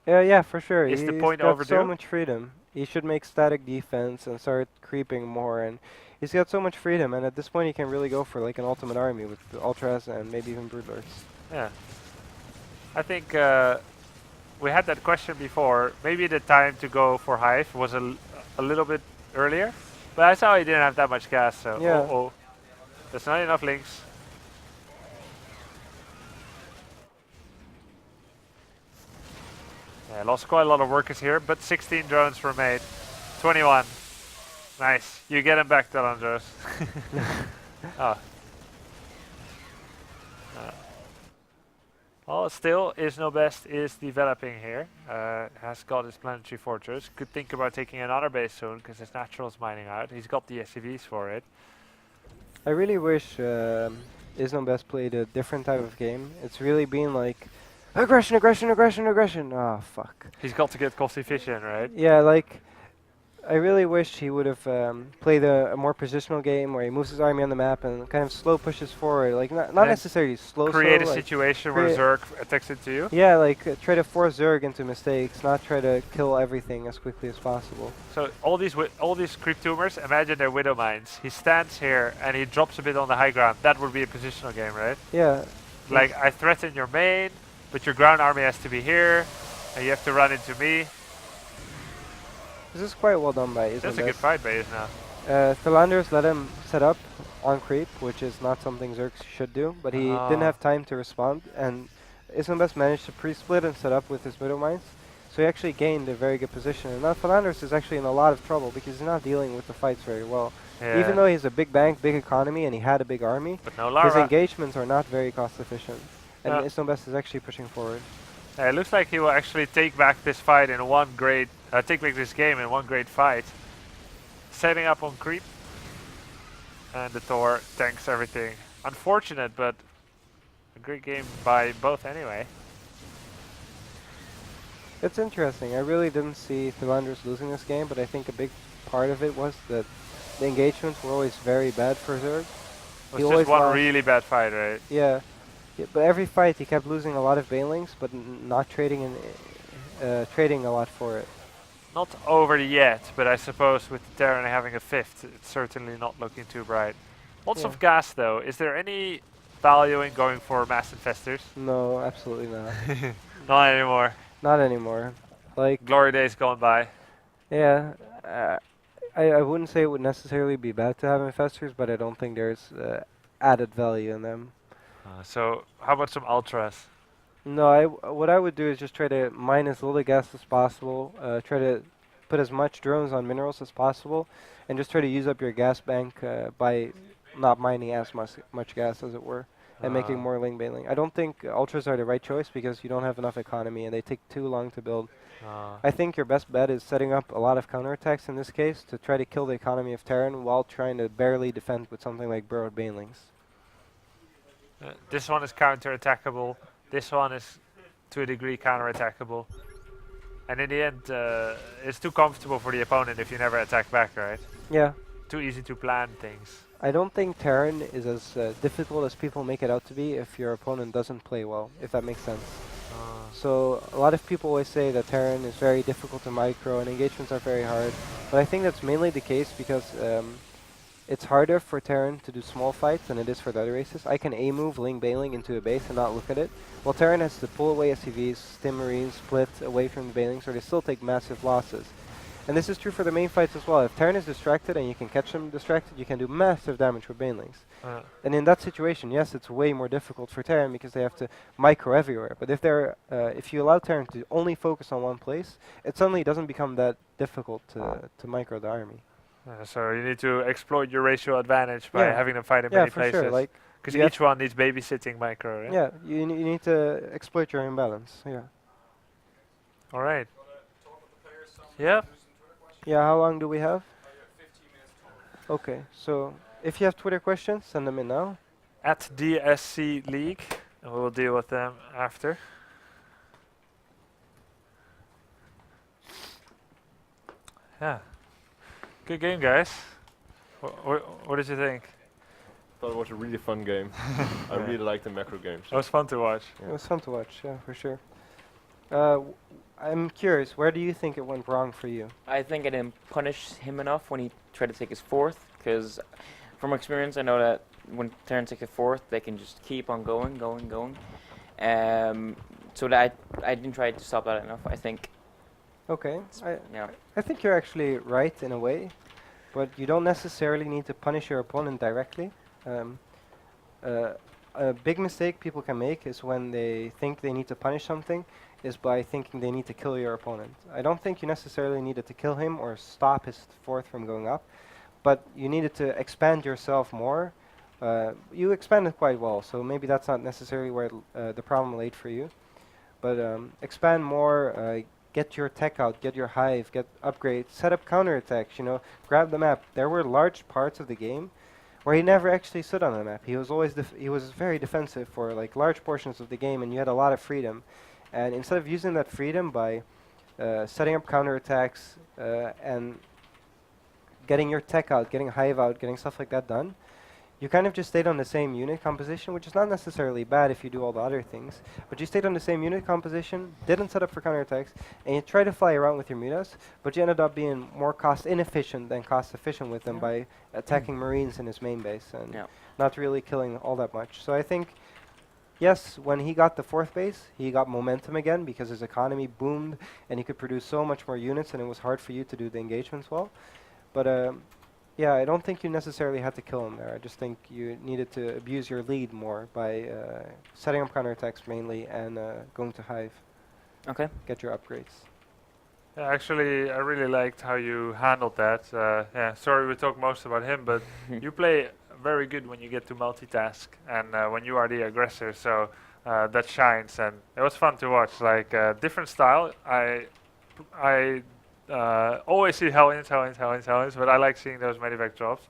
B: Yeah, for sure.
A: Is the
B: He's
A: point
B: got
A: overdue?
B: so much freedom. He should make static defense and start creeping more. And he's got so much freedom. And at this point, he can really go for like an ultimate army with the ultras and maybe even broodlords.
A: Yeah. I think we had that question before. Maybe the time to go for hive was a little bit earlier. But I saw he didn't have that much gas, so
B: Yeah.
A: oh. There's not enough links. Yeah, lost quite a lot of workers here, but 16 drones were made. 21. Nice. You get him back, Delandros. Oh. Well, still, Isnobest is developing here. Has got his planetary fortress. Could think about taking another base soon, because his natural's mining out. He's got the SCVs for it.
B: I really wish Isnobest played a different type of game. It's really been like aggression. Oh, fuck.
A: He's got to get cost efficient, right?
B: Yeah, like I really wish he would have played a more positional game where he moves his army on the map and kind of slow pushes forward. Like not
A: And
B: necessarily slow.
A: Create a
B: like
A: situation where
B: create-
A: Zerg attacks into you.
B: Yeah, like try to force Zerg into mistakes, not try to kill everything as quickly as possible.
A: So all these creep tumors, imagine they're widow mines. He stands here and he drops a bit on the high ground. That would be a positional game, right?
B: Yeah.
A: Like I threaten your main, but your ground army has to be here, and you have to run into me.
B: This is quite well done by
A: That's a good
B: Isnobest.
A: fight base now.
B: Philander's let him set up on creep, which is not something Zerg should do, but he didn't have time to respond, and Isnobest managed to pre-split and set up with his middle mines, so he actually gained a very good position. And now Philander's is actually in a lot of trouble because he's not dealing with the fights very well.
A: Yeah.
B: Even though he has a big bank, big economy, and he had a big army,
A: But no
B: his
A: larva.
B: engagements are not very cost efficient. And
A: Yeah.
B: Isnobest is actually pushing forward.
A: It looks like he will actually take back this fight in one great, take back this game in one great fight. Setting up on creep. And the Thor tanks everything. Unfortunate, but a great game by both anyway.
B: It's interesting. I really didn't see Philander's losing this game, but I think a big part of it was that the engagements were always very bad for Zerg.
A: It
B: He
A: was
B: always
A: just one
B: lost.
A: really bad fight, right?
B: Yeah, but every fight he kept losing a lot of banelings, but not trading trading a lot for it.
A: Not over yet, but I suppose with the Terran having a fifth, it's certainly not looking too bright. Lots
B: Yeah.
A: of gas though. Is there any value in going for mass infestors?
B: No, absolutely not.
A: Not anymore.
B: Not anymore. Like,
A: Glory days gone by.
B: yeah, I wouldn't say it would necessarily be bad to have infestors, but I don't think there's added value in them.
A: So how about some ultras?
B: No, what I would do is just try to mine as little gas as possible. Try to put as much drones on minerals as possible, and just try to use up your gas bank by not mining as much gas as it were, and making more link bailing. I don't think ultras are the right choice because you don't have enough economy and they take too long to build. I think your best bet is setting up a lot of counterattacks in this case to try to kill the economy of Terran while trying to barely defend with something like burrowed banelings.
A: This one is counter-attackable. This one is, to a degree, counter-attackable. And in the end, it's too comfortable for the opponent if you never attack back, right?
B: Yeah.
A: Too easy to plan things.
B: I don't think Terran is as difficult as people make it out to be if your opponent doesn't play well, if that makes sense. So a lot of people always say that Terran is very difficult to micro and engagements are very hard, but I think that's mainly the case because it's harder for Terran to do small fights than it is for the other races. I can A-move Ling Bailing into a base and not look at it, while Terran has to pull away SCVs, stim Marines, split away from the Bailings, or they still take massive losses. And this is true for the main fights as well. If Terran is distracted and you can catch them distracted, you can do massive damage with Banelings. And in that situation, yes, it's way more difficult for Terran because they have to micro everywhere. But if you allow Terran to only focus on one place, it suddenly doesn't become that difficult to micro the army.
A: So you need to exploit your ratio advantage by having them fight in many
B: for
A: places.
B: Sure. Like,
A: because each one needs babysitting micro, right?
B: Yeah, you need to exploit your imbalance. Yeah.
A: All right. Yeah.
B: Yeah, how long do we have? Okay, so if you have Twitter questions, send them in now.
A: At DSC League, and we'll deal with them after. Yeah. Good game, guys. What did you think?
D: I thought it was a really fun game. I really liked the macro games.
A: It was fun to watch.
B: It was fun to watch, yeah, for sure. I'm curious, where do you think it went wrong for you?
C: I think I didn't punish him enough when he tried to take his fourth, because from experience I know that when Terran take a fourth, they can just keep on going. So that I didn't try to stop that enough, I think.
B: Okay,
C: Yeah.
B: I think you're actually right in a way, but you don't necessarily need to punish your opponent directly. A big mistake people can make is when they think they need to punish something, is by thinking they need to kill your opponent. I don't think you necessarily needed to kill him or stop his fourth from going up, but you needed to expand yourself more. You expanded quite well, so maybe that's not necessarily where the problem laid for you. But expand more, get your tech out, get your hive, get upgrades, set up counterattacks, grab the map. There were large parts of the game where he never actually stood on the map. He was always he was very defensive for like large portions of the game, and you had a lot of freedom. And instead of using that freedom by setting up counterattacks and getting your tech out, getting hive out, getting stuff like that done, you kind of just stayed on the same unit composition, which is not necessarily bad if you do all the other things, but you stayed on the same unit composition, didn't set up for counterattacks, and you tried to fly around with your mutas, but you ended up being more cost inefficient than cost efficient with them by attacking Marines in his main base and not really killing all that much. So I think, yes, when he got the fourth base, he got momentum again because his economy boomed and he could produce so much more units and it was hard for you to do the engagements well. But yeah, I don't think you necessarily had to kill him there. I just think you needed to abuse your lead more by setting up counterattacks mainly and going to hive.
C: Okay.
B: Get your upgrades.
A: Yeah, actually, I really liked how you handled that. Yeah, sorry we talked most about him, but you play very good when you get to multitask and when you are the aggressor, so that shines, and it was fun to watch. Like different style. I always see Hellions, but I like seeing those medevac drops.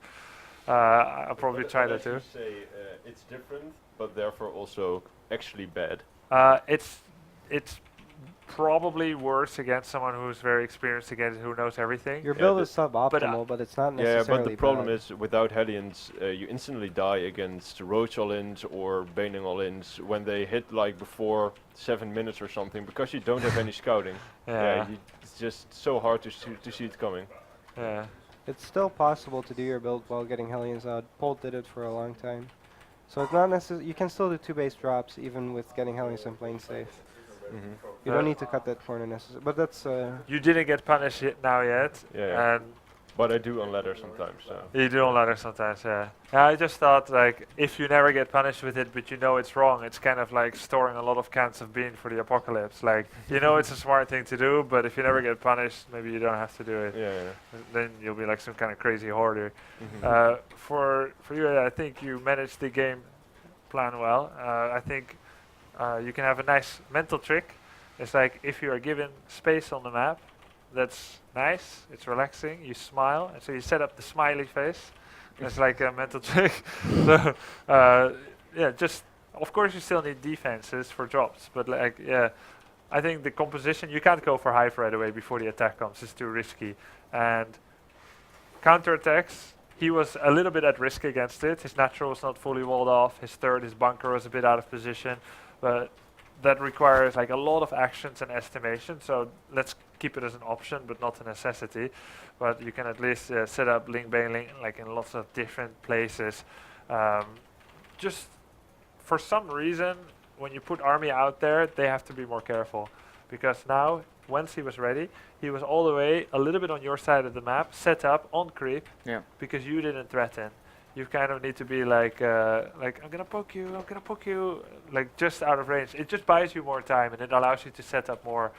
A: I'll probably try that too.
D: Say it's different, but therefore also actually bad.
A: It's probably worse against someone who's very experienced against who knows everything.
B: Your build is suboptimal, but it's not necessarily
D: Yeah, but the problem
B: bad.
D: is without Hellions, you instantly die against Roach all-ins or Baning all-ins when they hit like before 7 minutes or something because you don't have any scouting. It's just so hard to see it coming.
A: Yeah.
B: It's still possible to do your build while getting Hellions out. Bolt did it for a long time. So it's not necessary. You can still do 2 base drops even with getting Hellions and playing safe. You don't need to cut that corner necessarily. But that's...
A: You didn't get punished yet now yet.
D: Yeah.
A: And
D: But I do on ladder sometimes. So.
A: You do on ladder sometimes, yeah. Yeah, I just thought like if you never get punished with it, but you know it's wrong, it's kind of like storing a lot of cans of bean for the apocalypse. Like you know it's a smart thing to do, but if you never get punished, maybe you don't have to do it.
D: Yeah.
A: Then you'll be like some kind of crazy hoarder.
D: Mhm.
A: For you, I think you managed the game plan well. I think you can have a nice mental trick. It's like if you are given space on the map, that's nice, it's relaxing, you smile, and so you set up the smiley face. It's like a mental trick. So, yeah, just, of course you still need defenses for drops, but like, yeah, I think the composition, you can't go for hive right away before the attack comes, it's too risky. And counterattacks, he was a little bit at risk against it. His natural was not fully walled off, his bunker was a bit out of position, but that requires like a lot of actions and estimation, so let's keep it as an option but not a necessity. But you can at least set up link bailing like in lots of different places. Just for some reason when you put army out there they have to be more careful, because now once he was ready he was all the way a little bit on your side of the map, set up on creep, because you didn't threaten. You kind of need to be like I'm gonna poke you, like just out of range. It just buys you more time and it allows you to set up more.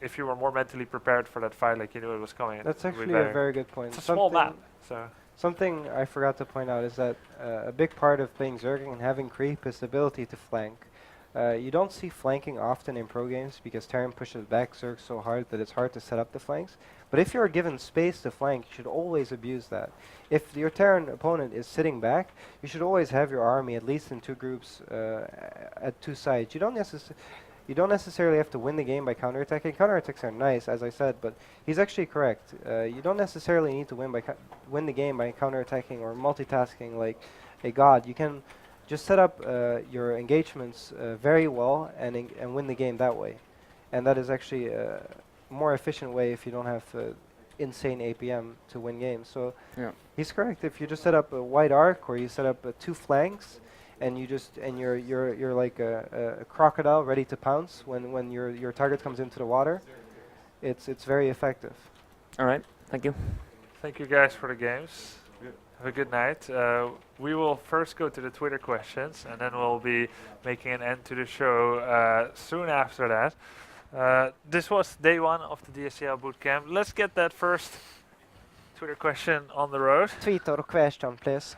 A: If you were more mentally prepared for that fight, like you knew it was coming.
B: That's actually a very good point.
A: It's a small map, so.
B: Something I forgot to point out is that a big part of playing Zerging and having creep is the ability to flank. You don't see flanking often in pro games because Terran pushes back Zerg so hard that it's hard to set up the flanks. But if you're given space to flank, you should always abuse that. If your Terran opponent is sitting back, you should always have your army at least in two groups at two sides. You don't necessarily have to win the game by counterattacking. Counterattacks are nice, as I said, but he's actually correct. You don't necessarily need to win the game by counterattacking or multitasking like a god. You can just set up your engagements very well and win the game that way. And that is actually a more efficient way if you don't have insane APM to win games. So he's correct. If you just set up a wide arc or you set up two flanks, and you're like a crocodile ready to pounce when your target comes into the water, it's very effective.
C: All right, thank you.
A: Thank you guys for the games. Have a good night. We will first go to the Twitter questions, and then we'll be making an end to the show soon after that. This was day one of the DSCL Bootcamp. Let's get that first Twitter question on the road.
B: Twitter question, please.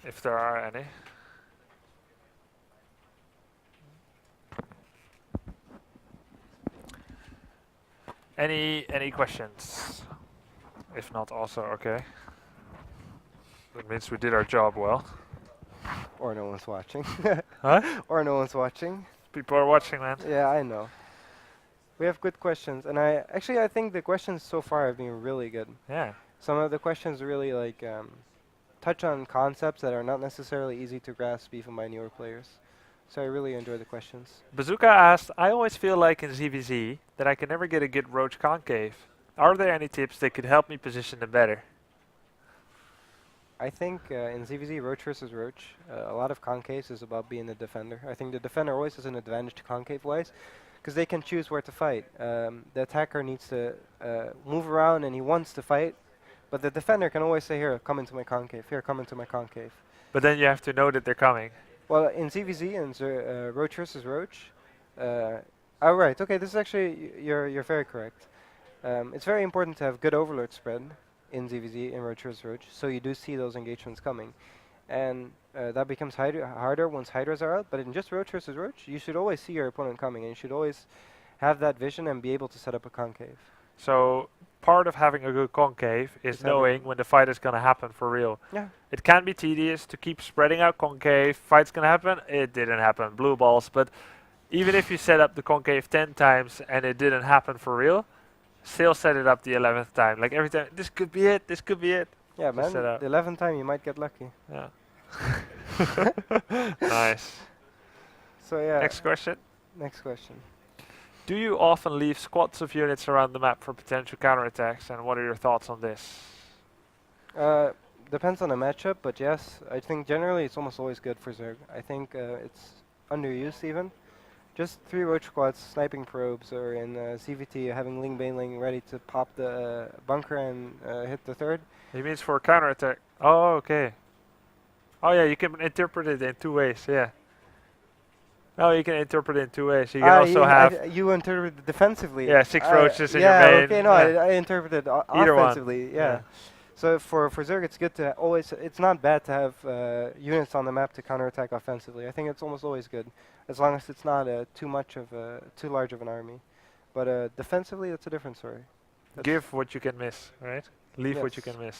A: If there are any. Any questions? If not, also okay. That means we did our job well.
B: Or no one's watching.
A: Huh?
B: Or no one's watching.
A: People are watching, man.
B: Yeah, I know. We have good questions, and I think the questions so far have been really good.
A: Yeah.
B: Some of the questions really like touch on concepts that are not necessarily easy to grasp even by newer players. So I really enjoy the questions.
A: Bazooka asked, I always feel like in ZVZ that I can never get a good roach concave. Are there any tips that could help me position them better?
B: I think in ZVZ, Roach versus Roach, a lot of concaves is about being the defender. I think the defender always has an advantage to concave-wise, because they can choose where to fight. The attacker needs to move around and he wants to fight, but the defender can always say, here, come into my concave, here, come into my concave.
A: But then you have to know that they're coming.
B: Well, in ZVZ and Roach versus Roach, oh right, okay, this is actually, you're very correct. It's very important to have good overload spread in ZVZ and Roach versus Roach, so you do see those engagements coming. And that becomes harder once Hydras are out, but in just Roach versus Roach, you should always see your opponent coming, and you should always have that vision and be able to set up a concave.
A: So part of having a good concave is knowing when the fight is going to happen for real.
B: Yeah.
A: It can be tedious to keep spreading out concave. Fight's going to happen. It didn't happen. Blue balls. But even if you set up the concave 10 times and it didn't happen for real, still set it up the 11th time. Like every time, this could be it. This could be it.
B: Yeah, man. The 11th time you might get lucky.
A: Yeah. Nice.
B: So yeah.
A: Next question.
B: Next question.
A: Do you often leave squads of units around the map for potential counterattacks, and what are your thoughts on this?
B: Depends on the matchup, but yes, I think generally it's almost always good for Zerg. I think it's underused even. just 3 roach squads, sniping probes, or in CVT having Ling Bailing ready to pop the bunker and hit the third.
A: He means for counterattack. Oh, okay. Oh yeah, you can interpret it in 2 ways. Yeah. Oh, you can interpret it in 2 ways. You can also have
B: you interpret it defensively.
A: 6 roaches in
B: yeah,
A: your main.
B: okay, no,
A: yeah.
B: I interpreted
A: Either one.
B: offensively. Yeah. So for Zerg, it's good to always. It's not bad to have units on the map to counterattack offensively. I think it's almost always good, as long as it's not too large of an army. But defensively, that's a different story.
A: Give what you can miss, right? Leave what you
B: Yes.
A: can miss.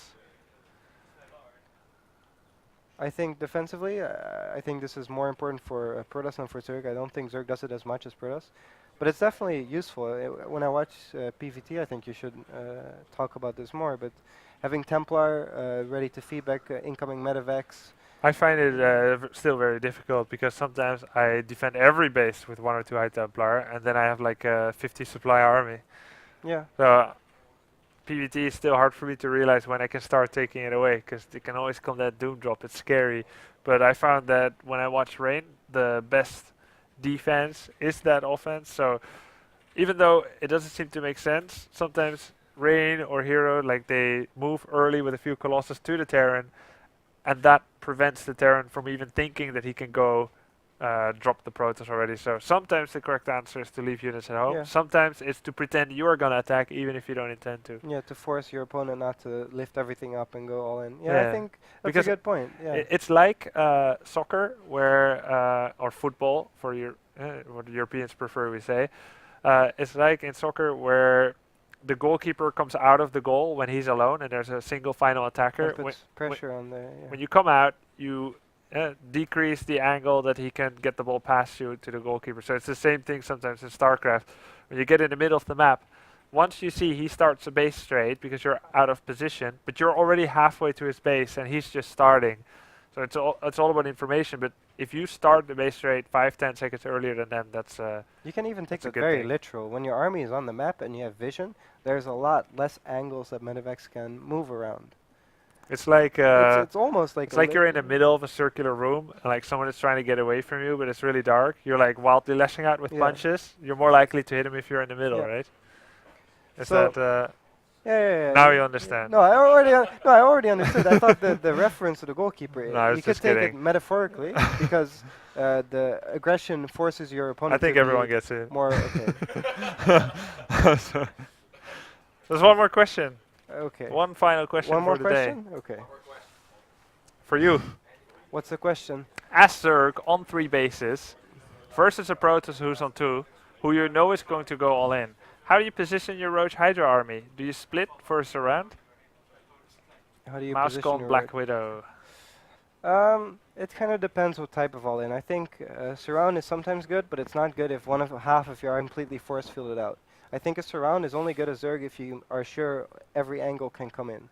B: I think defensively, I think this is more important for Protoss than for Zerg. I don't think Zerg does it as much as Protoss, but it's definitely useful. When I watch PVT, I think you should talk about this more. But having Templar ready to feedback incoming medevacs.
A: I find it still very difficult because sometimes I defend every base with 1 or 2 high Templar, and then I have like a 50 supply army.
B: Yeah.
A: So PvT is still hard for me to realize when I can start taking it away, because it can always come that doom drop. It's scary, but I found that when I watch Rain, the best defense is that offense. So even though it doesn't seem to make sense, sometimes Rain or Hero, like, they move early with a few Colossus to the Terran, and that prevents the Terran from even thinking that he can go drop the Protoss already. So sometimes the correct answer is to leave units at home.
B: Yeah.
A: Sometimes it's to pretend you are going to attack even if you don't intend to.
B: Yeah, to force your opponent not to lift everything up and go all in. Yeah,
A: Yeah.
B: I think that's
A: Because
B: a good point. Yeah.
A: It's like soccer, where or football for what the Europeans prefer, we say. It's like in soccer where the goalkeeper comes out of the goal when he's alone and there's a single final attacker.
B: That puts pressure on the. Yeah.
A: When you come out, you decrease the angle that he can get the ball past you to the goalkeeper. So it's the same thing sometimes in StarCraft. When you get in the middle of the map, once you see he starts a base straight because you're out of position, but you're already halfway to his base and he's just starting. So it's all about information. But if you start the base straight 5-10 seconds earlier than them, that's
B: You can even take
A: that's a
B: it
A: good
B: very
A: thing.
B: literal. When your army is on the map and you have vision, there's a lot less angles that medevacs can move around.
A: It's like
B: It's almost like
A: it's like you're in the middle of a circular room and like someone is trying to get away from you, but it's really dark. You're like wildly lashing out with
B: Yeah.
A: punches. You're more likely to hit him if you're in the middle,
B: Yeah.
A: right? Is
B: So-
A: that
B: Yeah.
A: now you understand?
B: No, I already understood. I thought the reference to the goalkeeper.
A: No, I was
B: you could
A: just
B: take it
A: kidding.
B: metaphorically because the aggression forces your opponent.
A: I think
B: to
A: everyone
B: be
A: gets it.
B: more. Okay.
A: So, there's one more question.
B: Okay.
A: One final question
B: One more
A: for the day.
B: question. Okay.
A: For you.
B: What's the question?
A: Zerg on 3 bases versus a Protoss who's on 2, who you know is going to go all in. How do you position your Roach Hydra army? Do you split for a surround?
B: How do you
A: Mouse
B: position
A: Gone
B: your
A: Black Widow.
B: It kind of depends what type of all in. I think surround is sometimes good, but it's not good if half of you are completely force fielded out. I think a surround is only good as Zerg if you are sure every angle can come in.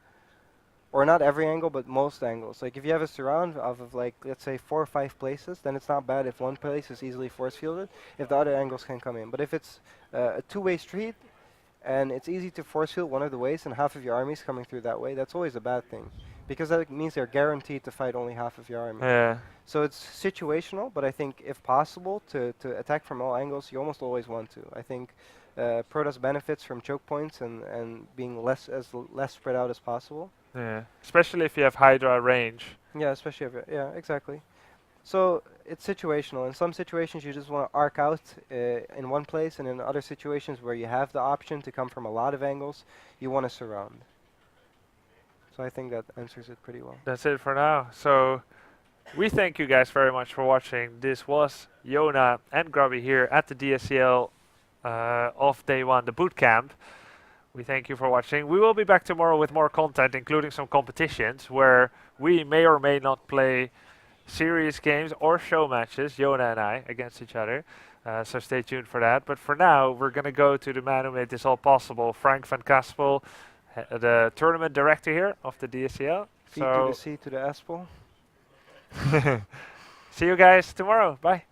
B: Or not every angle, but most angles. Like if you have a surround of like, let's say 4 or 5 places, then it's not bad if one place is easily force fielded, if the other angles can come in. But if it's a 2-way street, and it's easy to force field one of the ways and half of your army is coming through that way, that's always a bad thing. Because that means they're guaranteed to fight only half of your army.
A: Yeah.
B: So it's situational, but I think if possible to attack from all angles, you almost always want to. I think Protoss benefits from choke points and being less spread out as possible.
A: Yeah. Especially if you have Hydra range.
B: Yeah, especially if yeah, exactly. So it's situational. In some situations, you just want to arc out in one place, and in other situations where you have the option to come from a lot of angles, you want to surround. So I think that answers it pretty well.
A: That's it for now. So we thank you guys very much for watching. This was Yona and Grubby here at the DSCL of day 1, the bootcamp. We thank you for watching. We will be back tomorrow with more content, including some competitions where we may or may not play serious games or show matches, Yona and I, against each other. So stay tuned for that. But for now, we're going to go to the man who made this all possible, Frank van Kaspel, the tournament director here of the DSCL.
B: Feet to the C to the Aspel.
A: See you guys tomorrow. Bye.